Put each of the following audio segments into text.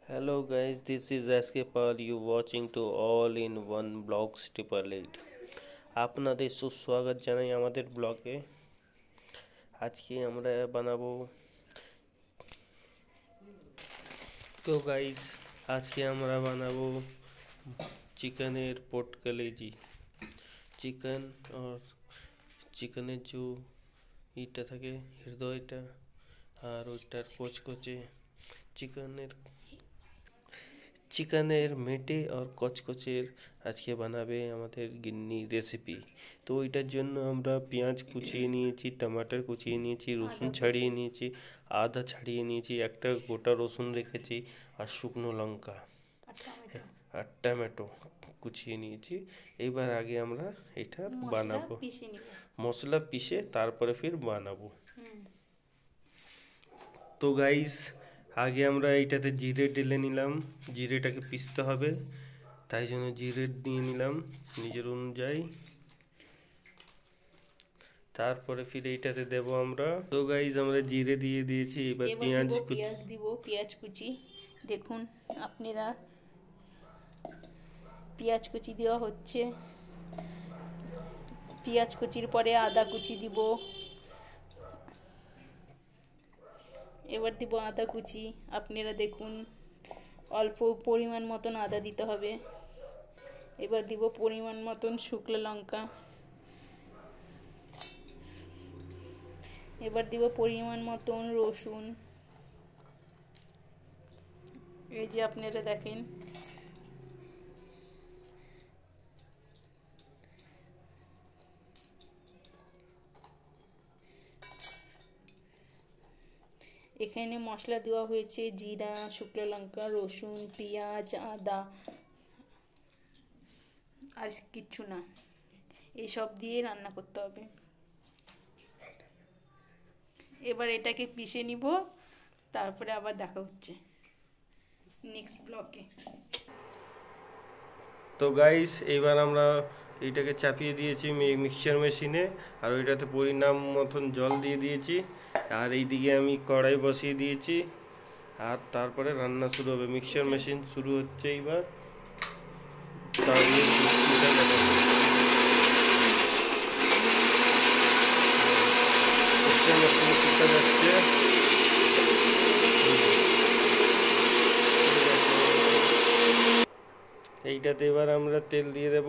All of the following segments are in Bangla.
Hello guys, this is SK Paul. You watching to all in one blogs 888 আপনাদের সুস্বাগত জানাই আমাদের ব্লগে। আজকে আমরা বানাবো গাইস আজকে আমরা বানাবো চিকেনের পোটকলেজি। চিকেন আর চিকেনের যে ইটা থাকে হৃদয়টা আর ওইটার কচকচে চিকেনের মেটে আর কচকচের আজকে বানাবে আমাদের গিন্নি রেসিপি। তো ওইটার জন্য আমরা পেঁয়াজ কুচিয়ে নিয়েছি, টমাটার কুচিয়ে নিয়েছি, রসুন ছাড়িয়ে নিয়েছি, আদা ছাড়িয়ে নিয়েছি, একটা গোটা রসুন রেখেছি আর শুকনো লঙ্কা আর টমেটো কুচিয়ে নিয়েছি। এবার আগে আমরা এটা বানাবো, মশলা পিষে তারপরে ফির বানাবো। তো গাইস আগে আমরা এইটাতে জিরে ঢেলে নিলাম, জিরেটাকে পিষতে হবে, তাই জন্য জিরে নিয়ে নিলাম নিজের অনুযায়ী। তারপরে ফিরে এইটাতে দেব আমরা। তো গাইস আমরা জিরে দিয়ে দিয়েছি, এবার পেঁয়াজ দিব, পেঁয়াজ কুচি। দেখুন আপনারা পেঁয়াজ কুচি দেওয়া হচ্ছে, পেঁয়াজ কুচির পরে আদা কুচি দিব, এবার দিব আদা কুচি। আপনারা দেখুন অল্প পরিমাণ মতন আদা দিতে হবে। এবার দিব পরিমাণ মতন শুকনো লঙ্কা, এবার দিব পরিমাণ মতন রসুন। এই যে আপনারা দেখেন এখানে মশলা দেওয়া হয়েছে জিরা, শুকনো লঙ্কা, রসুন, পেঁয়াজ, আদা আর কিচ্ছু না, এইসব দিয়ে রান্না করতে হবে। এবার এটাকে পিষে নিব, তারপরে আবার দেখা হচ্ছে নেক্সট ব্লগে। তো গাইস এবার আমরা এইটাকে চাপিয়ে দিয়েছি মিক্সচার মেশিনে, আর ওইটাতে পরিমাণ মতন জল দিয়ে দিয়েছি, আর এইদিকে আমি কড়াই বসিয়ে দিয়েছি, আর তারপরে রান্না শুরু হবে। মিক্সচার মেশিন শুরু হচ্ছে এইবার। যাচ্ছে এইটাতে এবার আমরা তেল দিয়ে দেব।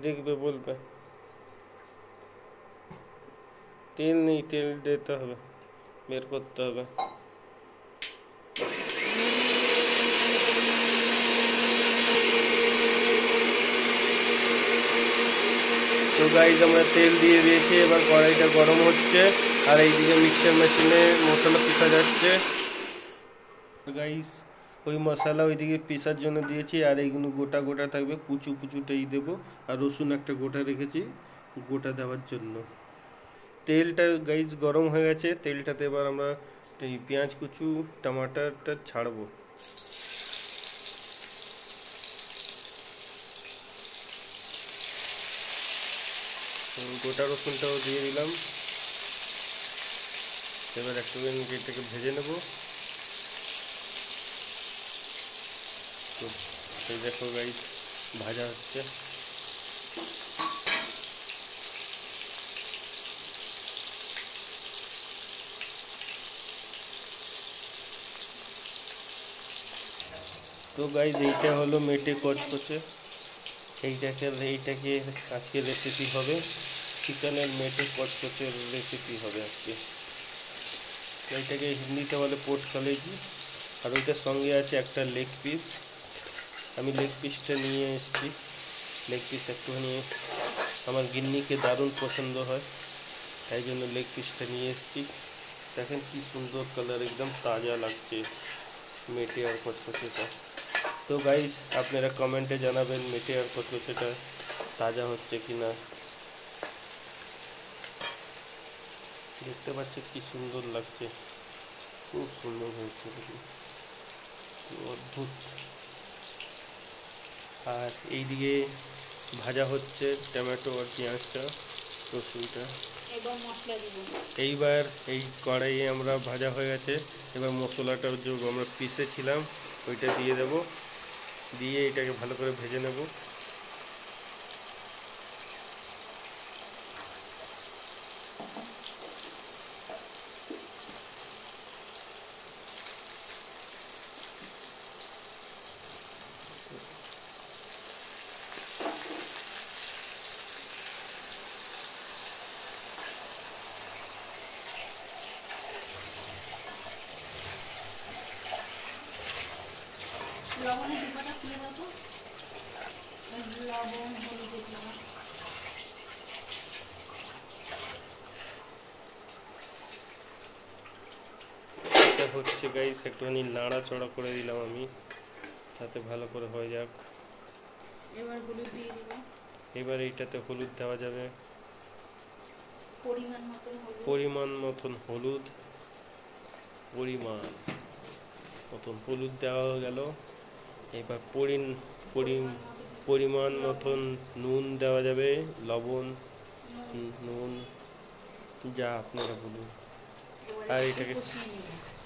দেখবে বলবে তেল নেই, তেল দিতে হবে, বের করতে হবে। তো গাইস আমরা তেল দিয়ে দিয়েছি, এবার কড়াইটা গরম হচ্ছে, আর এইদিকে মিক্সচার মেশিনে মশলা পিষা যাচ্ছে। গাইস ওই মশলা ওইদিকে পিষার জন্য দিয়েছি, আর এইগুলো গোটা গোটা থাকবে, কুচু কুচুটাই দেবো, আর রসুন একটা গোটা রেখেছি গোটা দেওয়ার জন্য। তেলটা গাইস গরম হয়ে গেছে, তেলটাতে এবার আমরা এই পেঁয়াজ কুচু টমাটারটা ছাড়বো। গোটা রসুনটাও দিয়ে দিলাম। এবার একটু এটাকে ভেজে নেব। তো এই দেখো গাইস ভাজা হচ্ছে। তো গাইস এইটা হলো মেটে কচকচে, এইটাকে আজকে রেসিপি হবে, চিকেনের মেটে কচকচের রেসিপি হবে আজকে। এইটাকে হিন্দিতে বলে পোটকলেজি, আর ওইটার সঙ্গে আছে একটা লেগ পিস। আমি লেগ পিসটা নিয়ে এসেছি, লেগ পিস একটুখানি আমার গিন্নিকে দারুণ পছন্দ হয়, তাই জন্য লেগ পিসটা নিয়ে এসেছি। দেখেন কি সুন্দর কালার, একদম তাজা লাগছে মেটে আর কচকচেটা। তো গাইস আপনারা কমেন্টে জানাবেন মেটে আর কচকচেটা তাজা হচ্ছে কিনা। দেখতে পাচ্ছি কি সুন্দর লাগছে, খুব সুন্দর হয়েছে, অদ্ভুত। আর এইদিকে ভাজা হচ্ছে টমেটো আর পেঁয়াজটা, রসুনটা। এবার মশলা দিব। এইবার এই কড়াইয়ে আমরা ভাজা হয়ে গেছে, এবার মশলাটা যে আমরা পিষেছিলাম ওইটা দিয়ে দেব, দিয়ে এটাকে ভালো করে ভেজে নেব। লবণের ডিব্বাটা খুলে দাও তো। লবণ, হলুদের ডিব্বা। এটা হচ্ছে গাইস, একটুখানি নাড়াচড়া করে দিলাম আমি, তাতে ভালো করে হয়ে যাক। এবার হলুদ দিয়ে দিব, এবার এইটাতে হলুদ দেওয়া যাবে, পরিমাণ মতন হলুদ। পরিমাণ মতন হলুদ, দেওয়া হয়ে গেল। এবার পরিমাণ মতন নুন দেওয়া যাবে, লবণ, নুন যা আপনারা বলুন। আর এটাকে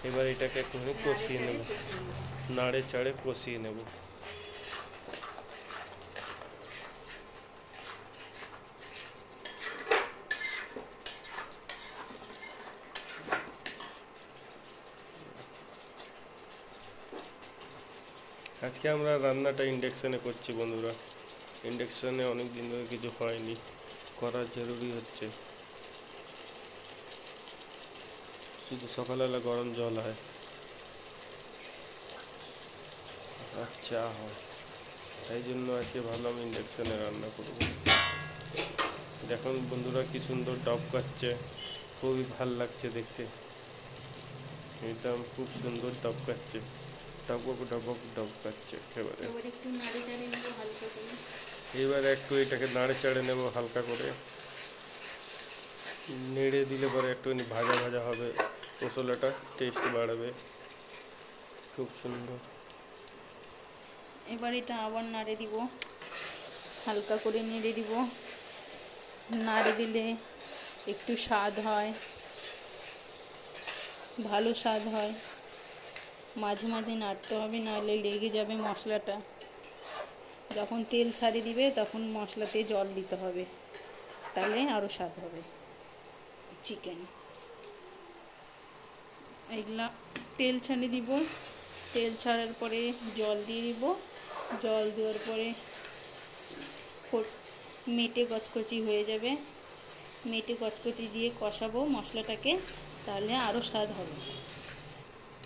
এবার এটাকে একটুখানি কষিয়ে নেব, নাড়ে চাড়ে কষিয়ে নেব। আজকে আমরা রান্নাটা ইন্ডাকশানে করছি বন্ধুরা, ইন্ডাকশানে অনেক দিন ধরে কিছু হয়নি, করা জরুরি হচ্ছে। শুধু সকালবেলা গরম জল হয় আর চা হয়, তাই জন্য আজকে ভাবলাম ইন্ডাকশানে রান্না করব। দেখুন বন্ধুরা কি সুন্দর ডবকাচ্ছে, খুবই ভাল লাগছে দেখতে, একদম খুব সুন্দর ডবকাচ্ছে, টবক টবক ডবকাচ্ছে একেবারে। এবার একটু এটাকে নাড়ে চাড়ে নেব হালকা করে, নেড়ে দিলে পরে একটুখানি ভাজা ভাজা হবে, মশলাটা টেস্ট বাড়বে, খুব সুন্দর। এবার এটা আবার নাড়ে দিব, হালকা করে নেড়ে দিব। নাড়ে দিলে একটু স্বাদ হয়, ভালো স্বাদ হয়। মাঝে মাঝে নাড়তে হবে, নাহলে লেগে যাবে মশলাটা। যখন তেল ছাড়ে দিবে তখন মশলাতে জল দিতে হবে, তাহলে আরও স্বাদ হবে চিকেন। এগুলা তেল ছাড়ে দিব, তেল ছাড়ার পরে জল দিয়ে দিব, জল দেওয়ার পরে মেটে কচকচি হয়ে যাবে, মেটে কচকচি দিয়ে কষাবো মশলাটাকে, তাহলে আরও স্বাদ হবে।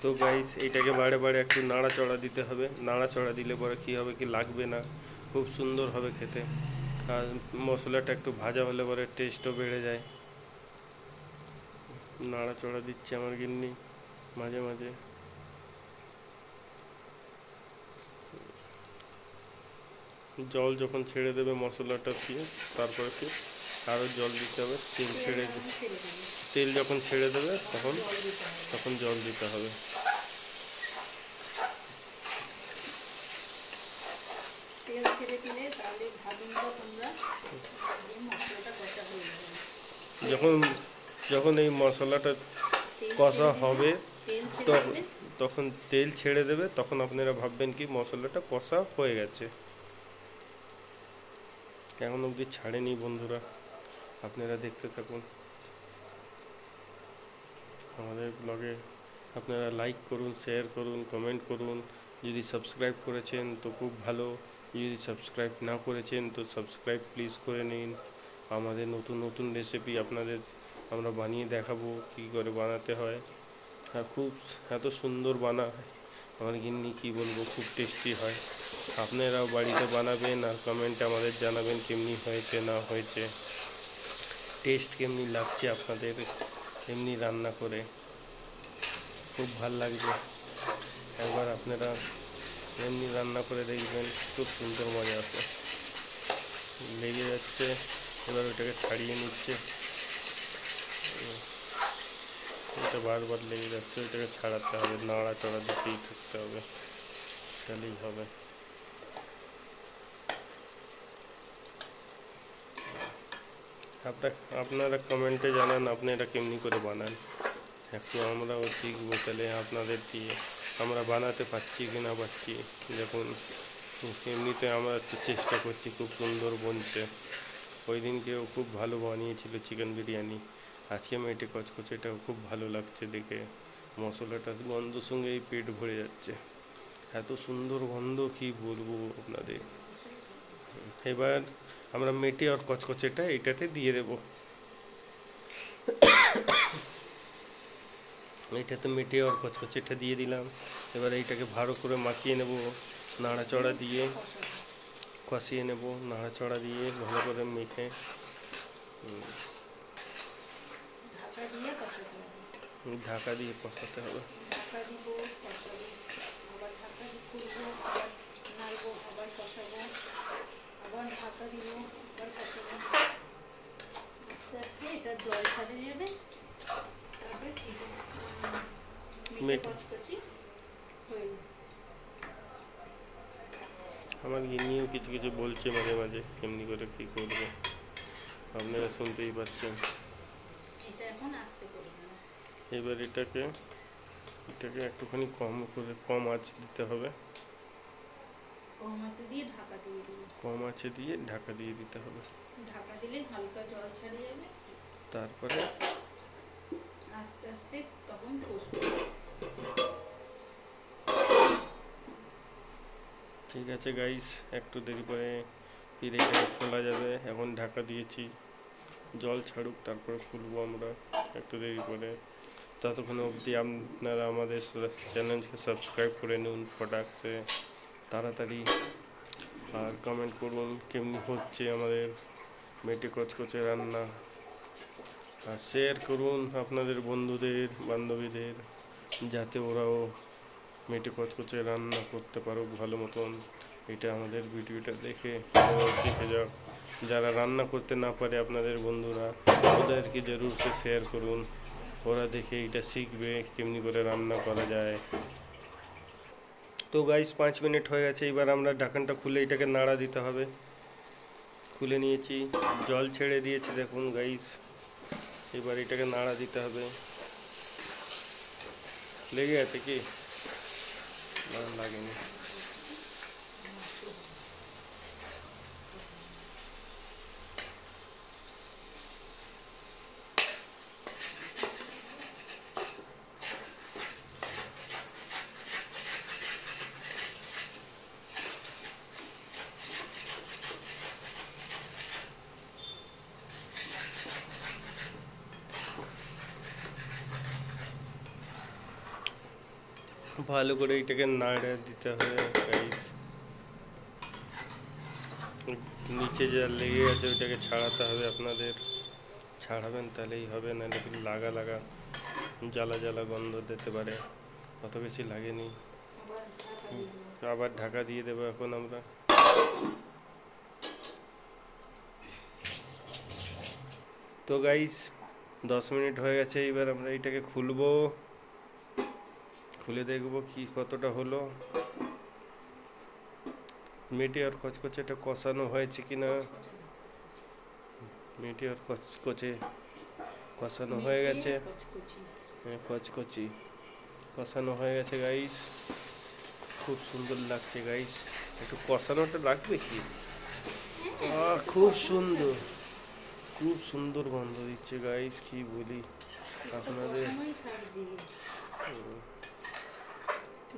তো গাইস এটাকে বারে বারে একটু নাড়াচড়া দিতে হবে, নাড়াচড়া দিলে পরে কী হবে কি লাগবে না, খুব সুন্দর হবে খেতে। আর মশলাটা একটু ভাজা হলে পরে টেস্টও বেড়ে যায়। নাড়াচড়া দিচ্ছে আমার গিন্নি মাঝে মাঝে। জল যখন ছেড়ে দেবে মশলাটা দিয়ে, তারপরে কি আরও জল দিতে হবে, তেল যখন ছেড়ে দেবে তখন জল দিতে হবে। তেল ছেড়ে দিলে তাহলে ভাবিনা তোমরা যে মশলাটা কষা হয়ে যাবে। যখন এই মশলাটা কষা হবে তখন তেল ছেড়ে দেবে, তখন আপনারা ভাববেন কি মশলাটা কষা হয়ে গেছে। এখন অবধি ছাড়েনি বন্ধুরা, আপনারা দেখতে থাকুন আমাদের ব্লগে। আপনারা লাইক করুন, শেয়ার করুন, কমেন্ট করুন। যদি সাবস্ক্রাইব করেছেন তো খুব ভালো, যদি সাবস্ক্রাইব না করেছেন তো সাবস্ক্রাইব প্লিজ করে নিন। আমাদের নতুন নতুন রেসিপি আপনাদের আমরা বানিয়ে দেখাবো কী করে বানাতে হয়। আর খুব এত সুন্দর বানায় আমার গিন্নি, কী বলবো, খুব টেস্টি হয়। আপনারাও বাড়িতে বানাবেন আর কমেন্টে আমাদের জানাবেন কেমনি হয়েছে না হয়েছে, টেস্ট কেমনি লাগছে আপনাদের এমনি রান্না করে, খুব ভাল লাগবে। একবার আপনারা এমনি রান্না করে দেখবেন, খুব সুন্দর মজা আসে। লেগে যাচ্ছে, এবার ওইটাকে ছাড়িয়ে নিচ্ছে, এটা বারবার লেগে যাচ্ছে, ওইটাকে ছাড়াতে হবে, নাড়াচড়া দিতেই থাকতে হবে, তাহলেই হবে। আপনারা কমেন্টে জানান আপনারা কেমনি করে বানান, একটু আমরাও শিখবো তাহলে আপনাদের দিয়ে আমরা বানাতে পারছি কি না পারছি। দেখুন এমনিতে আমরা একটু চেষ্টা করছি, খুব সুন্দর বনছে। ওই দিনকেও খুব ভালো বানিয়েছিল চিকেন বিরিয়ানি, আজকে মেটে কচকচেটাও খুব ভালো লাগছে দেখে। মশলাটার গন্ধ সঙ্গেই পেট ভরে যাচ্ছে, এত সুন্দর গন্ধ কি বলবো আপনাদের। এবার আমরা মেটে আর কচকচেটা এটাতে দিয়ে দেবো। এইটাতে মেটে আর কচকচেটা দিয়ে দিলাম। এবার এইটাকে ভালো করে মাখিয়ে নেব, নাড়াচড়া দিয়ে কষিয়ে নেব, নাড়াচড়া দিয়ে ভালো করে মেখে ঢাকা দিয়ে কষাতে হবে। জল ছাড়িয়ে যাবে, তারপরে কচকচি হয়ে যাবে। আমার গিনিও কিছু কিছু বলছে মাঝে মাঝে কেমনি করে কী করবো, আপনারা শুনতেই পাচ্ছেন। এটা এখন আস্তে করে দিলাম। এবার এটাকে একটুখানি কম আঁচ দিতে হবে, কম আঁচে দিয়ে ঢাকা দিয়ে দিই। কম আঁচে দিয়ে ঢাকা দিয়ে দিতে হবে। ঢাকা দিলে হালকা জল ছাড়িয়ে যাবে, তারপরে আস্তে আস্তে তখন কষবো। ঠিক আছে গাইস, একটু দেরি পরে ফিরে এটাকে খোলা যাবে। এখন ঢাকা দিয়েছি, জল ছাড়ুক তারপরে খুলবো আমরা একটু দেরি পরে। ততক্ষণ অবধি আপনারা আমাদের চ্যানেলকে সাবস্ক্রাইব করে নিন ফটাকসে তাড়াতাড়ি, আর কমেন্ট করুন কেমনি হচ্ছে আমাদের মেটে কচকচে রান্না, আর শেয়ার করুন আপনাদের বন্ধুদের বান্ধবীদের, যাতে ওরাও মেটে কচকচে রান্না করতে পারুক ভালো মতন। এটা আমাদের ভিডিওটা দেখে ওরাও শিখে যাক। যারা রান্না করতে না পারে আপনাদের বন্ধুরা, ওদেরকে জরুর সে শেয়ার করুন, ওরা দেখে এটা শিখবে কেমনি করে রান্না করা যায়। তো গাইস 5 মিনিট হয়ে গেছে, এবার আমরা ঢাকনটা খুলে এটাকে নাড়া দিতে হবে। খুলে নিয়েছি, জল ছেড়ে দিয়েছি দেখুন গাইস। এবার এটাকে নাড়া দিতে হবে। লেগে আছে কি? না লাগেনি। ভালো করে এটাকে নাড়া দিতে হবে গাইস। নিচে যা লেগে আছে ওইটাকে ছাড়াতে হবে আপনাদের, ছাড়াবেন তাহলেই হবে, নাহলে লাগা লাগা জ্বালা জ্বালা গন্ধ দিতে পারে, অত বেশি লাগেনি। আবার ঢাকা দিয়ে দেবো এখন আমরা। তো গাইস 10 মিনিট হয়ে গেছে, এবার আমরা এটাকে খুলবো, খুলে দেখবো কি কতটা হলো। মেটে আর কচকচেটা কষানো হয়েছে কিনা। মেটে আর কচকচে কষানো হয়ে গেছে, কচকচি কষানো হয়ে গেছে গাইস, খুব সুন্দর লাগছে গাইস। একটু কষানোটা লাগবে কি, খুব সুন্দর, খুব সুন্দর গন্ধ দিচ্ছে গাইস, কি বলি আপনাদের।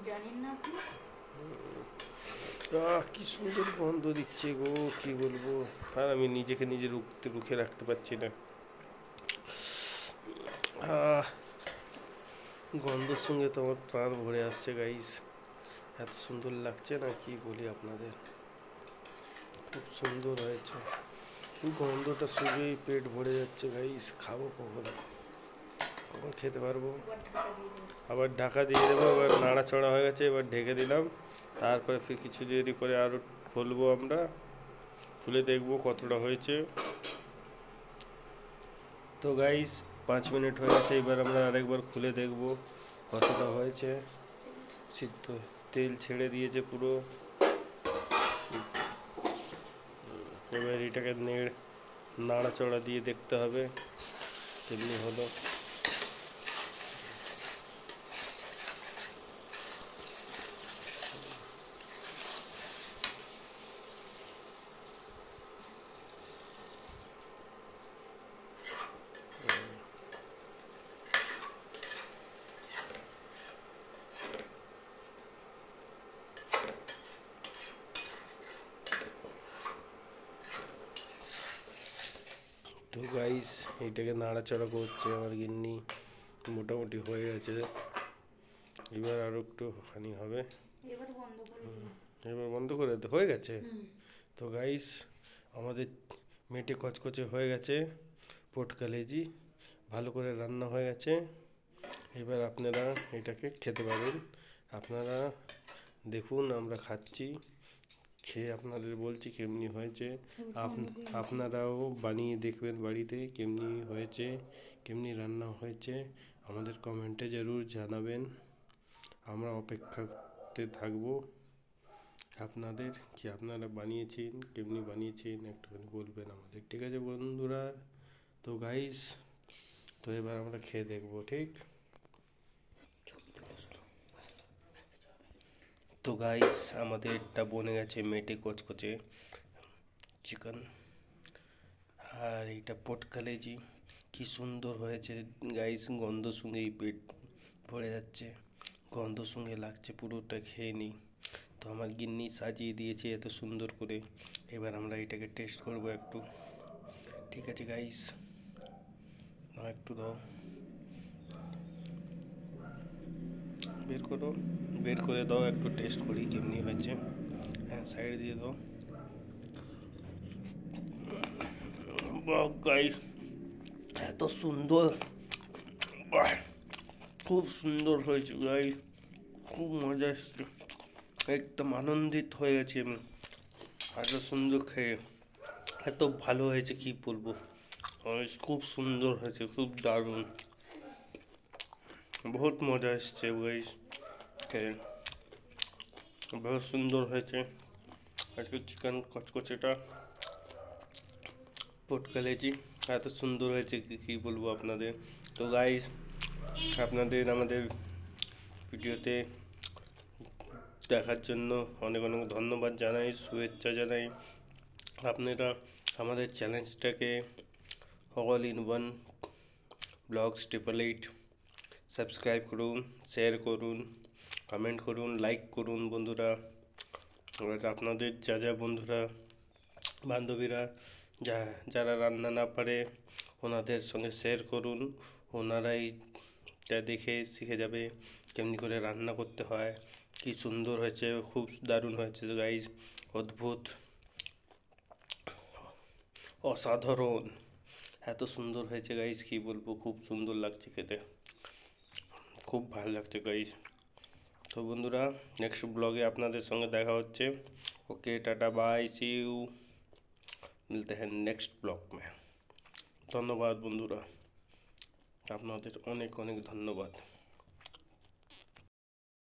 জানেন না আপনি, কি সুন্দর গন্ধ দিচ্ছে গো, কি বলবো। আর আমি নিজেকে নিজে রুখে রাখতে পারছি না, গন্ধর সঙ্গে তো আমার প্রাণ ভরে আসছে গাইস, এত সুন্দর লাগছে না কি বলি আপনাদের, খুব সুন্দর হয়েছে। গন্ধটা শুধুই পেট ভরে যাচ্ছে গাইস, খাবো কখন, কখন খেতে পারবো। আবার ঢাকা দিয়ে দেবো, এবার নাড়াচড়া হয়ে গেছে, এবার ঢেকে দিলাম। তারপরে ফির কিছু দেরি করে আরও খুলবো আমরা, খুলে দেখবো কতটা হয়েছে। তো গাইস 5 মিনিট হয়ে গেছে, এবার আমরা আরেকবার খুলে দেখবো কতটা হয়েছে। সিদ্ধ তেল ছেড়ে দিয়েছে পুরো। এবার এটাকে নাড়াচড়া দিয়ে দেখতে হবে কেমনি হলো। তো গাইস এইটাকে নাড়াচাড়া করছে আমার গিন্নি, মোটামুটি হয়ে গেছে। এবার আরও একটুখানি হবে, এবার বন্ধ করে দিন। এবার বন্ধ করে দিতে হয়ে গেছে। তো গাইস আমাদের মেটে কচকচে হয়ে গেছে, পোট কালেজি ভালো করে রান্না হয়ে গেছে। এবার আপনারা এটাকে খেতে পারেন। আপনারা দেখুন আমরা খাচ্ছি, খেয়ে আপনাদের বলছি কেমনি হয়েছে। আপনারাও বানিয়ে দেখবেন বাড়িতে কেমনি হয়েছে, কেমনি রান্না হয়েছে আমাদের কমেন্টে জরুর জানাবেন। আমরা অপেক্ষাতে থাকবো আপনাদের, কি আপনারা বানিয়েছেন কেমনি বানিয়েছেন একটুখানি বলবেন আমাদের, ঠিক আছে বন্ধুরা? তো গাইস তো এবার আমরা খেয়ে দেখবো, ঠিক? তো গাইস আমাদেরটা বনে গেছে মেটে কচকচে চিকেন, আর এইটা পোট কালেজি কি সুন্দর হয়েছে গাইস। গন্ধ শুঁকেই পেট ভরে যাচ্ছে, গন্ধ শুঁকে লাগছে পুরোটা খেয়ে নিই। তো আমার গিন্নি সাজিয়ে দিয়েছে এত সুন্দর করে। এবার আমরা এটাকে টেস্ট করব একটু, ঠিক আছে গাইস? একটু দাও, বের করো, বের করে দাও, একটু টেস্ট করি কেমনি হয়েছে। হ্যাঁ সাইড দিয়ে দাও। বাহ গাইস এত সুন্দর, বাহ খুব সুন্দর হয়েছে গাইস, খুব মজা এসছে, একদম আনন্দিত হয়ে গেছি আমি এত সুন্দর খেয়ে। এত ভালো হয়েছে কি বলবো, খুব সুন্দর হয়েছে, খুব দারুণ, বহুত মজা এসছে গাইস খেয়ে, বহুত সুন্দর হয়েছে আজকে চিকেন কচকচেটা পোট কালেজি এত সুন্দর হয়েছে কি বলবো আপনাদের। তো গাইস আপনাদের আমাদের ভিডিওতে দেখার জন্য অনেক অনেক ধন্যবাদ জানাই, শুভেচ্ছা জানাই। আপনারা আমাদের চ্যালেঞ্জটাকে all in one blogs 888 subscribe করুন, শেয়ার করুন, কমেন্ট করুন, লাইক করুন বন্ধুরা। আপনাদের যা যা বন্ধুরা বান্ধবীরা যারা রান্না না পারে ওনাদের সঙ্গে শেয়ার করুন, ওনারাই তা দেখে শিখে যাবে কেমনি করে রান্না করতে হয়। কি সুন্দর হয়েছে, খুব দারুণ হয়েছে গাইস, অদ্ভুত, অসাধারণ, এত সুন্দর হয়েছে গাইস কি বলবো, খুব সুন্দর লাগছে খেতে, খুব ভালো লাগছে গাইস। তো বন্ধুরা নেক্সট ব্লগে আপনাদের সঙ্গে দেখা হচ্ছে। Okay tata bye see you, मिलते हैं नेक्स्ट ब्लॉग में। ধন্যবাদ বন্ধুরা, আপনাদের অনেক অনেক ধন্যবাদ।